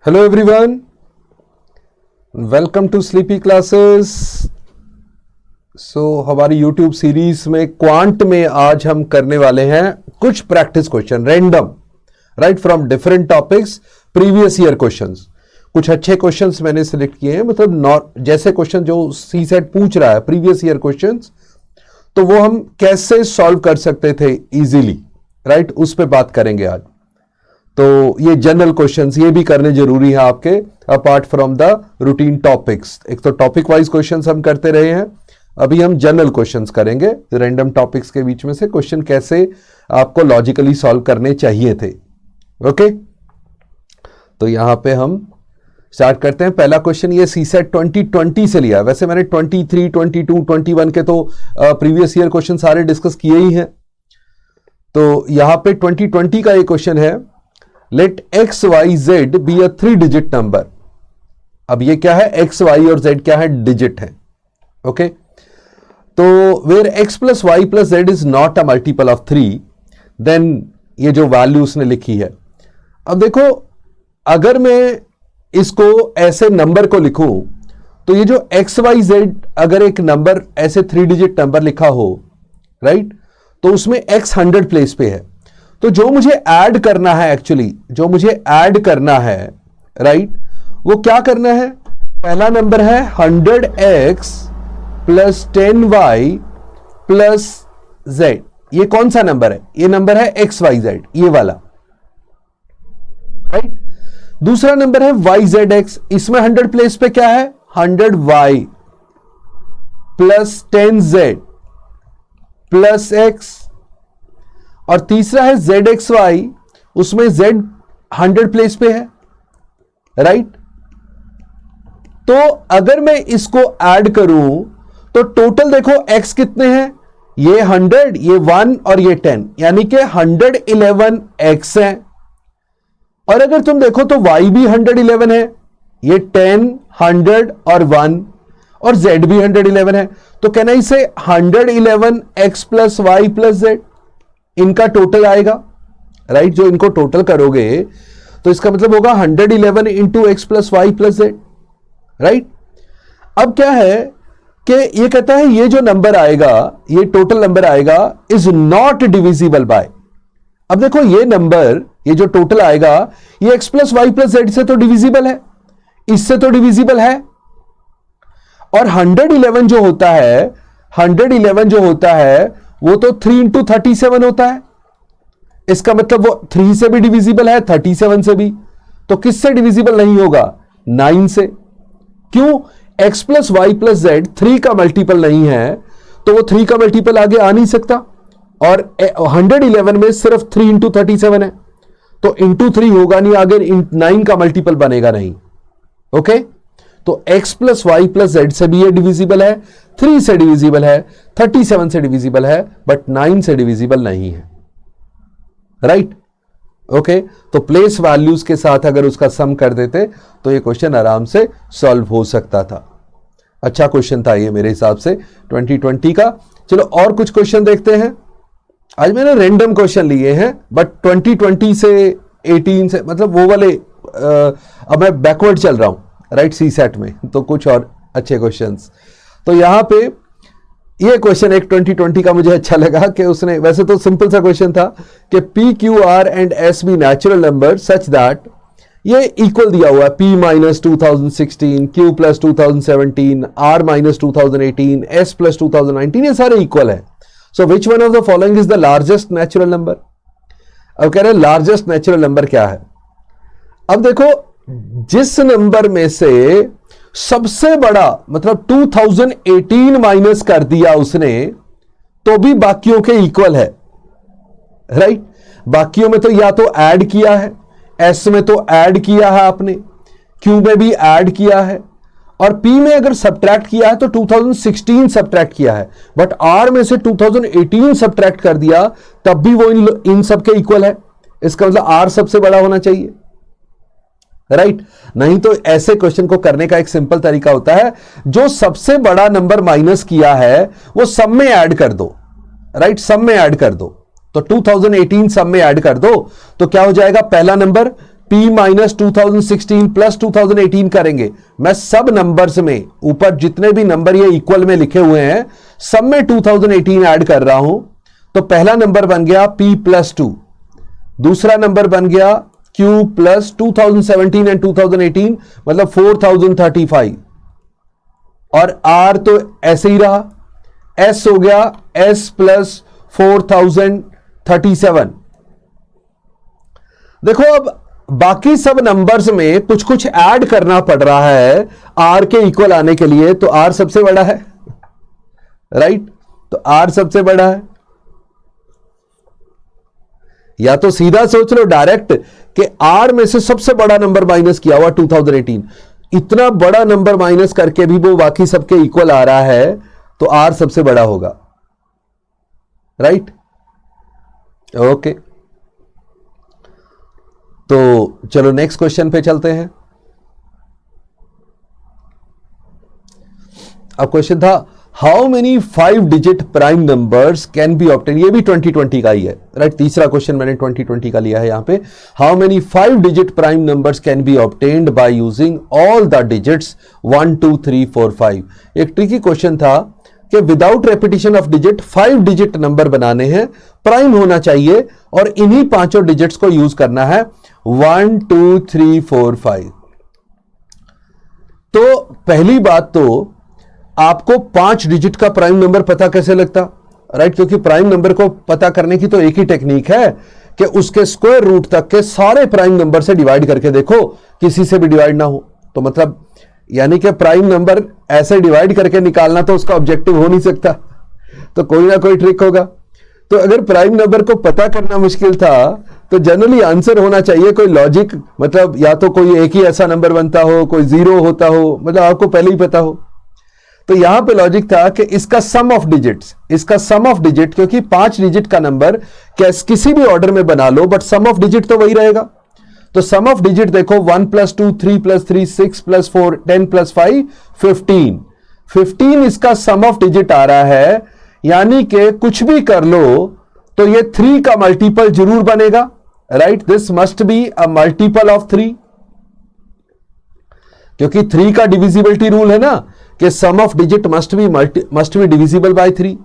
Hello everyone, welcome to Sleepy Classes. हमारी YouTube series में quant में आज हम करने वाले हैं कुछ practice question random, right, from different topics, previous year questions. कुछ अच्छे क्वेश्चंस मैंने सिलेक्ट किए हैं, मतलब जैसे क्वेश्चन जो सी सेट पूछ रहा है प्रीवियस ईयर क्वेश्चंस, तो वो हम कैसे सॉल्व कर सकते थे इजीली, राइट, उस पर बात करेंगे आज। तो ये जनरल क्वेश्चंस ये भी करने जरूरी है आपके, apart from the routine topics. एक तो टॉपिक वाइज क्वेश्चंस हम करते रहे हैं, अभी हम जनरल क्वेश्चंस करेंगे। रैंडम टॉपिक्स के बीच में से क्वेश्चन कैसे आपको लॉजिकली सॉल्व करने चाहिए थे। ओके, तो यहां पे हम स्टार्ट करते हैं। पहला क्वेश्चन ये सीसेट 2020 से लिया, वैसे मैंने 23, 22, 21 के तो प्रीवियस ईयर क्वेश्चन सारे डिस्कस किए ही हैं। तो यहां पे 2020 का ये क्वेश्चन है, let x y z be a 3 digit number. अब ये क्या है, एक्स वाई और जेड क्या है, डिजिट है। ओके, तो where x plus y plus z is not a multiple of 3, then ये जो वैल्यू उसने लिखी है। अब देखो, अगर मैं इसको ऐसे नंबर को लिखूं, तो ये जो एक्स वाई जेड अगर एक नंबर ऐसे 3 डिजिट नंबर लिखा हो, राइट, तो उसमें एक्स 100 प्लेस पे है। तो जो मुझे ऐड करना है, एक्चुअली जो मुझे ऐड करना है, राइट, वो क्या करना है। पहला नंबर है 100x plus 10y plus z। ये कौन सा नंबर है, ये नंबर है xyz, ये वाला, राइट। दूसरा नंबर है yzx, इसमें 100 प्लेस पे क्या है, 100y plus 10z plus x। और तीसरा है zxy, उसमें z 100 प्लेस पे है, राइट। तो अगर मैं इसको ऐड करूं तो टोटल देखो x कितने हैं, ये 100, ये 1 और ये 10, यानी कि 111 x है। और अगर तुम देखो तो y भी 111 है, ये 10, 100 और 1, और z भी 111 है। तो कहना इसे 111 x plus y plus z, इनका टोटल आएगा, राइट। जो इनको टोटल करोगे तो इसका मतलब होगा 111 into x plus y plus z, right. अब क्या है कि ये कहता है ये जो नंबर आएगा, ये टोटल नंबर आएगा, इज नॉट डिविजिबल बाय। अब देखो ये नंबर, ये जो टोटल आएगा, ये x plus y plus z से तो डिविजिबल है, इससे तो डिविजिबल है। और 111 जो होता है, 111 जो होता है वो तो 3 इंटू 37 होता है। इसका मतलब वो 3 से भी डिविजिबल है, 37 से भी। तो किससे डिविजिबल नहीं होगा, 9 से। क्यों, x plus y plus z 3 का मल्टीपल नहीं है, तो वो 3 का मल्टीपल आगे आ नहीं सकता। और 111 में सिर्फ 3 इंटू 37 है, तो इंटू 3 होगा नहीं, आगे 9 का मल्टीपल बनेगा नहीं। ओके, तो x plus y plus z से भी ये डिविजिबल है, 3 से डिविजिबल है, 37 से डिविजिबल है, बट 9 से डिविजिबल नहीं है, राइट। ओके, तो प्लेस वैल्यूज के साथ अगर उसका सम कर देते तो ये क्वेश्चन आराम से सॉल्व हो सकता था। अच्छा क्वेश्चन था ये मेरे हिसाब से 2020 का। चलो और कुछ क्वेश्चन देखते हैं। आज मैंने रैंडम क्वेश्चन लिए हैं, बट 2020 से 18 से, मतलब वो वाले अब मैं बैकवर्ड चल रहा हूं, राइट, सी सेट में, तो कुछ और अच्छे क्वेश्चंस। तो यहां पे ये क्वेश्चन एक 2020 का मुझे अच्छा लगा कि उसने, वैसे तो सिंपल सा क्वेश्चन था कि P Q R and S be natural number such that, ये इक्वल दिया हुआ है, p minus 2016, q plus 2017, r minus 2018, s plus 2019, ये सारे इक्वल है। So which one of the following is the largest natural number. अब कह रहे हैं लार्जेस्ट नेचुरल नंबर क्या है। अब देखो, जिस नंबर में से सबसे बड़ा, मतलब 2018 माइनस कर दिया उसने, तो भी बाकियों के इक्वल है, राइट। बाकियों में तो या तो ऐड किया है, एस में तो ऐड किया है आपने, क्यू में भी ऐड किया है, और पी में अगर सब्ट्रैक्ट किया है तो 2016 सब्ट्रैक्ट किया है, बट आर में से 2018 सब्ट्रैक्ट कर दिया, तब भी वो इन सबके इक्वल है। इसका मतलब आर सबसे बड़ा होना चाहिए, राइट। नहीं तो ऐसे क्वेश्चन को करने का एक सिंपल तरीका होता है, जो सबसे बड़ा नंबर माइनस किया है वो सब में ऐड कर दो, राइट, सब में ऐड कर दो। तो 2018 सब में ऐड कर दो, तो क्या हो जाएगा, पहला नंबर P माइनस 2016 प्लस 2018 करेंगे। मैं सब नंबर्स में ऊपर जितने भी नंबर ये इक्वल में लिखे हुए हैं सब में 2018 ऐड कर रहा हूं। तो पहला नंबर बन गया P प्लस 2, दूसरा नंबर बन गया Q प्लस 2017 एंड 2018 मतलब 4035, और R तो ऐसे ही रहा, S हो गया S प्लस 4037। देखो अब बाकी सब नंबर्स में कुछ कुछ ऐड करना पड़ रहा है R के इक्वल आने के लिए, तो R सबसे बड़ा है, राइट? तो R सबसे बड़ा है। या तो सीधा सोच लो डायरेक्ट कि R में से सबसे बड़ा नंबर माइनस किया हुआ 2018, इतना बड़ा नंबर माइनस करके भी वो बाकी सबके इक्वल आ रहा है, तो R सबसे बड़ा होगा, राइट? ओके, तो चलो नेक्स्ट क्वेश्चन पे चलते हैं। अब क्वेश्चन था how many 5 digit prime numbers can be obtain. ये भी 2020 का ही है, राइट? तीसरा क्वेश्चन मैंने 2020 का लिया है यहां पे। How many 5 digit prime numbers can be obtained by using all the digits 1 2 3 4 5। एक ट्रिकी क्वेश्चन था कि without repetition of digit 5 digit number बनाने हैं, प्राइम होना चाहिए, और इन्हीं पांचों डिजिट्स को यूज करना है 1 2 3 4 5। तो पहली बात तो आपको 5 डिजिट का प्राइम नंबर पता कैसे लगता, राइट? क्योंकि प्राइम नंबर को पता करने की तो एक ही टेक्निक है कि उसके स्क्वायर रूट तक के सारे प्राइम नंबर से डिवाइड करके देखो, किसी से भी डिवाइड ना हो। तो मतलब यानी कि प्राइम नंबर ऐसे डिवाइड करके निकालना तो उसका ऑब्जेक्टिव हो नहीं सकता, तो कोई ना कोई ट्रिक होगा। तो अगर प्राइम नंबर को पता करना मुश्किल था तो जनरली आंसर होना चाहिए कोई लॉजिक, मतलब या तो कोई एक ही ऐसा नंबर बनता हो, कोई जीरो होता हो, मतलब आपको पहले ही पता हो। तो यहां पे लॉजिक था कि इसका सम ऑफ डिजिट्स, इसका सम ऑफ डिजिट, क्योंकि 5 डिजिट का नंबर किसी भी ऑर्डर में बना लो बट सम ऑफ डिजिट तो वही रहेगा। तो सम ऑफ डिजिट देखो 1 + 2 3 + 3 6 + 4 10 + 5 15। 15 इसका सम ऑफ डिजिट आ रहा है, यानी कि कुछ भी कर लो तो ये 3 का मल्टीपल जरूर बनेगा, right? This must be a multiple of 3, क्योंकि 3 का डिविजिबिलिटी रूल है ना कि sum of digit must be divisible by 3।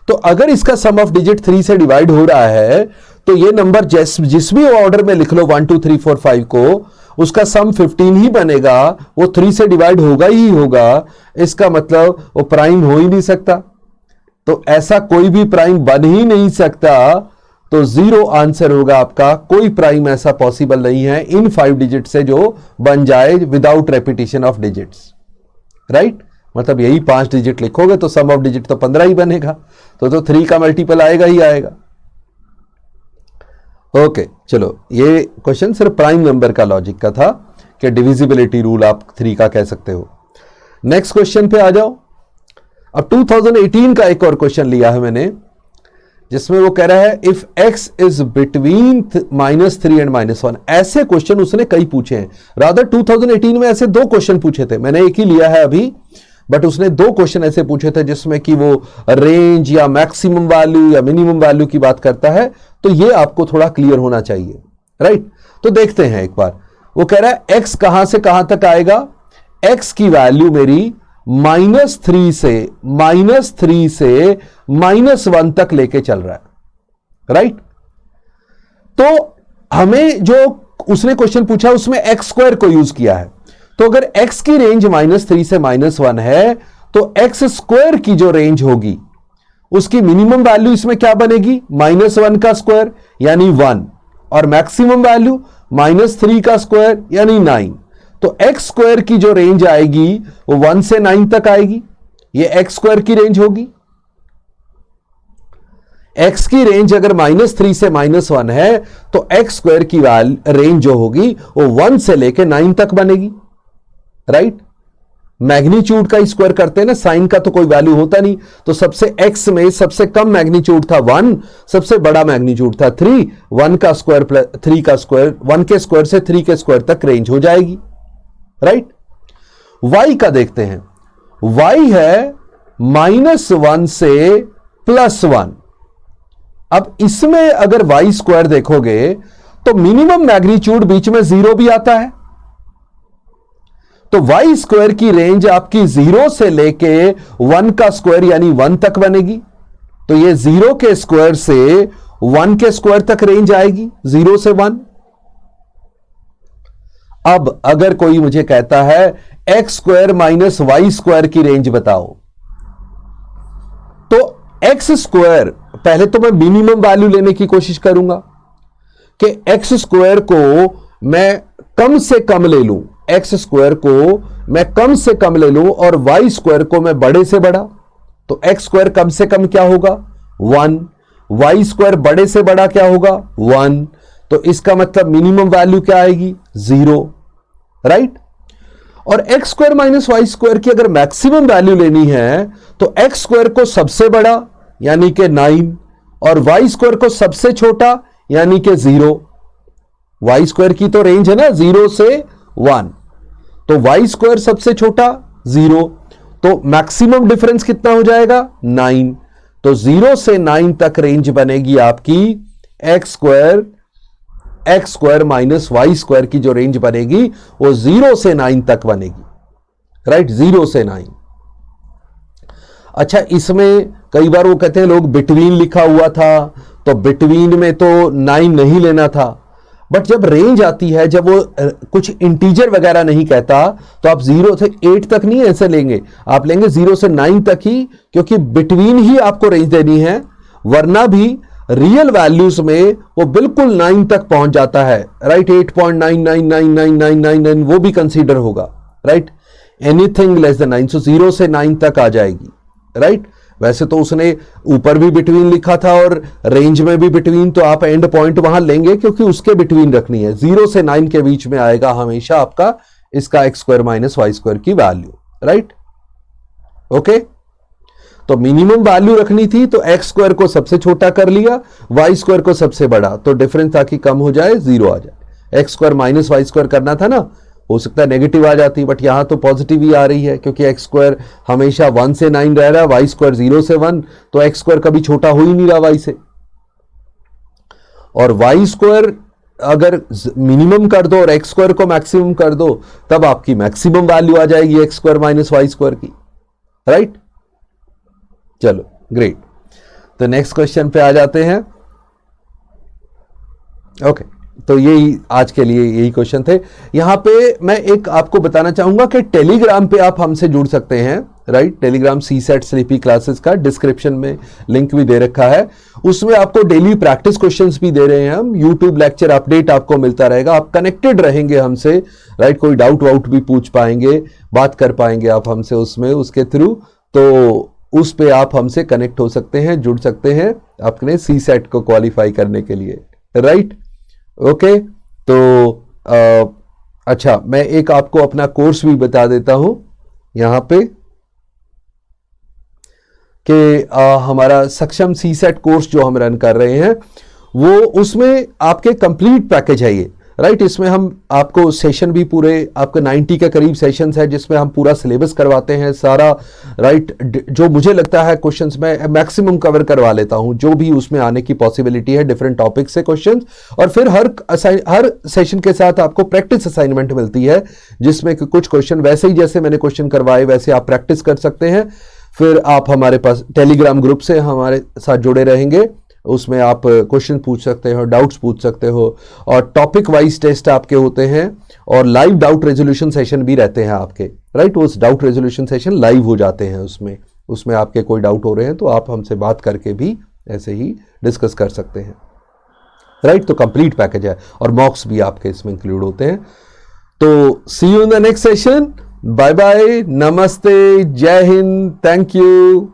तो अगर इसका सम ऑफ डिजिट 3 से डिवाइड हो रहा है तो ये नंबर जिस भी ऑर्डर में लिख लो 1 2 3 4 5 को, उसका सम 15 ही बनेगा, वो 3 से डिवाइड होगा ही होगा। इसका मतलब वो प्राइम हो ही नहीं सकता, तो ऐसा कोई भी प्राइम बन ही नहीं सकता। तो 0 आंसर होगा आपका, कोई प्राइम ऐसा पॉसिबल नहीं है इन 5 डिजिट से जो बन जाए without repetition of digits, right? मतलब यही 5 डिजिट लिखोगे तो सम ऑफ डिजिट तो 15 ही बनेगा, तो 3 का मल्टीपल आएगा ही आएगा। ओके, चलो ये क्वेश्चन सिर्फ प्राइम नंबर का लॉजिक का था कि डिविजिबिलिटी रूल आप 3 का कह सकते हो। नेक्स्ट क्वेश्चन पे आ जाओ। अब 2018 का एक और क्वेश्चन लिया है मैंने, जिसमें वो कह रहा है if x is between -3 and -1। ऐसे क्वेश्चन उसने कई पूछे हैं, रादर 2018 में ऐसे 2 क्वेश्चन पूछे थे, मैंने एक ही लिया है अभी, बट उसने 2 क्वेश्चन ऐसे पूछे थे जिसमें कि वो रेंज या मैक्सिमम वैल्यू या मिनिमम वैल्यू की बात करता है। तो ये आपको थोड़ा क्लियर होना चाहिए, राइट? तो देखते हैं एक बार। वो कह रहा है x कहां से कहां तक आएगा, x की वैल्यू मेरी -3 से -1 तक लेके चल रहा है, राइट? तो हमें जो उसने क्वेश्चन पूछा उसमें x² को यूज किया है। तो अगर x की रेंज -3 से -1 है तो x² की जो रेंज होगी उसकी मिनिमम वैल्यू इसमें क्या बनेगी, -1 का स्क्वायर यानी 1, और मैक्सिमम वैल्यू -3 का स्क्वायर यानी 9। तो x² की जो रेंज आएगी वो 1 से 9 तक आएगी, ये x² की रेंज होगी। x की रेंज अगर -3 से -1 है तो x² की रेंज जो होगी वो 1 से लेके 9 तक बनेगी, राइट? मैग्नीट्यूड का स्क्वायर करते हैं ना, साइन का तो कोई वैल्यू होता नहीं, तो सबसे x में सबसे कम मैग्नीट्यूड था 1, सबसे बड़ा मैग्नीट्यूड था 3, 1 का स्क्वायर प्लस 3 का स्क्वायर, 1 के स्क्वायर से 3 के स्क्वायर तक रेंज हो जाएगी, राइट? y का देखते हैं, y है -1 से +1। अब इसमें अगर y² देखोगे तो मिनिमम मैग्नीट्यूड बीच में 0 भी आता है। तो वाई स्क्वायर की रेंज आपकी 0 से लेके 1 का स्क्वायर यानी 1 तक बनेगी। तो ये 0 के स्क्वायर से 1 के स्क्वायर तक रेंज आएगी, 0 से 1। अब अगर कोई मुझे कहता है x square minus y square की रेंज बताओ, तो एक्स स्क्वायर पहले तो मैं मिनिमम वैल्यू लेने की कोशिश करूंगा कि एक्स स्क्वायर को मैं कम से कम ले लूं, एक्स स्क्वायर को मैं कम से कम ले लूं और वाई स्क्वायर को मैं बड़े से बड़ा। तो एक्स स्क्वायर कम से कम क्या होगा 1, वाई स्क्वायर बड़े से बड़ा क्या होगा 1। तो इसका मतलब मिनिमम वैल्यू क्या आएगी 0, राइट। और x square minus y square की अगर मैक्सिमम वैल्यू लेनी है तो एक्स स्क्वायर को सबसे बड़ा यानी कि 9 और वाई स्क्वायर को सबसे छोटा यानी कि 0। वाई स्क्वायर की तो रेंज है ना 0 से 1, तो वाई स्क्वायर सबसे छोटा 0, तो मैक्सिमम डिफरेंस कितना हो जाएगा 9। तो 0 से 9 तक रेंज बनेगी आपकी x square minus y square की जो रेंज बनेगी वो 0 से 9 तक बनेगी, राइट, 0 से 9। अच्छा, इसमें कई बार वो कहते हैं लोग बिटवीन लिखा हुआ था, तो बिटवीन में तो 9 नहीं लेना था। बट जब रेंज आती है, जब वो कुछ इंटीजर वगैरह नहीं कहता, तो आप 0 से 8 तक नहीं ऐसे लेंगे, आप लेंगे 0 से 9 तक ही, क्योंकि बिटवीन ही आपको रेंज देनी है। वरना भी रियल वैल्यूज में वो बिल्कुल 9 तक पहुंच जाता है, राइट। 8.999999 वो भी कंसीडर होगा, राइट। एनीथिंग लेस देन 9, सो 0 से 9 तक आ जाएगी, राइट। वैसे तो उसने ऊपर भी बिटवीन लिखा था और रेंज में भी बिटवीन, तो आप एंड पॉइंट वहां लेंगे क्योंकि उसके बिटवीन रखनी है। 0 से 9 के बीच में आएगा हमेशा आपका इसका x square minus y square की वैल्यू, राइट, ओके। तो मिनिमम वैल्यू रखनी थी तो एक्स स्क्वायर को सबसे छोटा कर लिया, वाई स्क्वायर को सबसे बड़ा, तो डिफरेंस ताकि कम हो जाए 0 आ जाए। X square minus y square करना था ना, हो सकता है नेगेटिव आ जाती, बट यहां तो पॉजिटिव ही आ रही है क्योंकि एक्स स्क्वायर हमेशा 1 से 9 रह रहा है, वाई स्क्वायर 0 से 1, तो एक्स स्क्वायर कभी छोटा हो ही नहीं रहा वाई से। और वाई स्क्वायर अगर मिनिमम कर दो और एक्स स्क्वायर को मैक्सिमम कर दो, तब आपकी मैक्सिमम वैल्यू आ जाएगी x square minus y square की, राइट। चलो ग्रेट, तो नेक्स्ट क्वेश्चन पे आ जाते हैं। ओके, तो यही आज के लिए यही क्वेश्चन थे। यहां पे मैं एक आपको बताना चाहूंगा कि टेलीग्राम पे आप हमसे जुड़ सकते हैं, right. Telegram CSAT sleepy classes का डिस्क्रिप्शन में लिंक भी दे रखा है, उसमें आपको डेली प्रैक्टिस क्वेश्चंस भी दे रहे हैं हम। यूट्यूब लेक्चर अपडेट आपको मिलता रहेगा, आप कनेक्टेड रहेंगे हमसे, राइट। कोई डाउट वाउट भी पूछ पाएंगे, बात कर पाएंगे आप हमसे उसमें, उसके थ्रू। तो उस पे आप हमसे कनेक्ट हो सकते हैं, जुड़ सकते हैं अपने सीसेट को क्वालिफाई करने के लिए, राइट, ओके। तो अच्छा, मैं एक आपको अपना कोर्स भी बता देता हूं यहां पे कि हमारा सक्षम सीसेट कोर्स जो हम रन कर रहे हैं वो, उसमें आपके कंप्लीट पैकेज है ये, राइट। इसमें हम आपको सेशन भी पूरे आपके 90 के करीब सेशंस है जिसमें हम पूरा सिलेबस करवाते हैं सारा, राइट। जो मुझे लगता है क्वेश्चंस में मैक्सिमम कवर करवा लेता हूं, जो भी उसमें आने की पॉसिबिलिटी है डिफरेंट टॉपिक से क्वेश्चंस। और फिर हर सेशन के साथ आपको प्रैक्टिस असाइनमेंट मिलती है जिसमें कुछ क्वेश्चन वैसे ही जैसे मैंने क्वेश्चन करवाए वैसे आप प्रैक्टिस कर सकते हैं। फिर आप हमारे पास टेलीग्राम ग्रुप से हमारे साथ जुड़े रहेंगे, उसमें आप क्वेश्चन पूछ सकते हो, डाउट्स पूछ सकते हो, और टॉपिक वाइज टेस्ट आपके होते हैं और लाइव डाउट रेजोल्यूशन सेशन भी रहते हैं आपके, राइट। उस डाउट रेजोल्यूशन सेशन लाइव हो जाते हैं, उसमें आपके कोई डाउट हो रहे हैं तो आप हमसे बात करके भी ऐसे ही डिस्कस कर सकते हैं, राइट। तो कंप्लीट पैकेज है और मॉक्स भी आपके इसमें इंक्लूड होते हैं। तो see you in the next session, bye bye, नमस्ते, जय हिंद, थैंक यू।